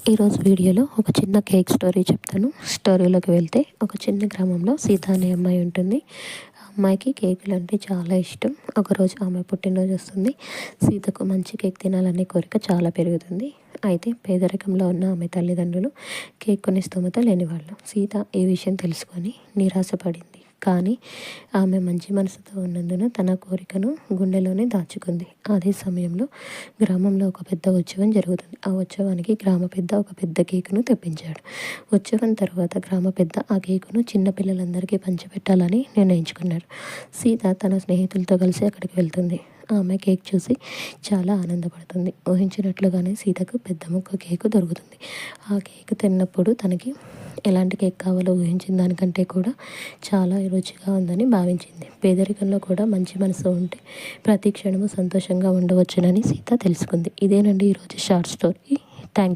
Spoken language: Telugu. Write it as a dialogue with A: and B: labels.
A: ఈరోజు వీడియోలో ఒక చిన్న కేక్ స్టోరీ చెప్తాను. స్టోరీలోకి వెళ్తే, ఒక చిన్న గ్రామంలో సీత అనే అమ్మాయి ఉంటుంది. ఆ అమ్మాయికి కేకులు అంటే చాలా ఇష్టం. ఒకరోజు ఆమె పుట్టినరోజు వస్తుంది. సీతకు మంచి కేక్ తినాలనే కోరిక చాలా పెరుగుతుంది. అయితే పేదరికంలో ఉన్న ఆమె తల్లిదండ్రులు కేక్ కొనే స్తోమత లేనివాళ్ళు. సీత ఈ విషయం తెలుసుకొని నిరాశపడింది. కానీ ఆమె మంచి మనసుతో ఉన్నందున తన కోరికను గుండెలోనే దాచుకుంది. అదే సమయంలో గ్రామంలో ఒక పెద్ద ఉత్సవం జరుగుతుంది. ఆ ఉత్సవానికి గ్రామ పెద్ద ఒక పెద్ద కేకును తెప్పించాడు. ఉత్సవం తర్వాత గ్రామ పెద్ద ఆ కేకును చిన్న పిల్లలందరికీ పంచిపెట్టాలని నిర్ణయించుకున్నారు. సీత తన స్నేహితులతో కలిసి అక్కడికి వెళ్తుంది. ఆమె కేక్ చూసి చాలా ఆనందపడుతుంది. ఊహించినట్లుగానే సీతకు పెద్ద ముక్క కేకు దొరుకుతుంది. ఆ కేక్ తిన్నప్పుడు తనకి ఎలాంటి కేక్ కావాలో ఊహించిన దానికంటే కూడా చాలా రుచిగా ఉందని భావించింది. పేదరికంలో కూడా మంచి మనసు ఉంటే ప్రతి క్షణము సంతోషంగా ఉండవచ్చునని సీత తెలుసుకుంది. ఇదేనండి ఈరోజు షార్ట్ స్టోరీ. Thank you.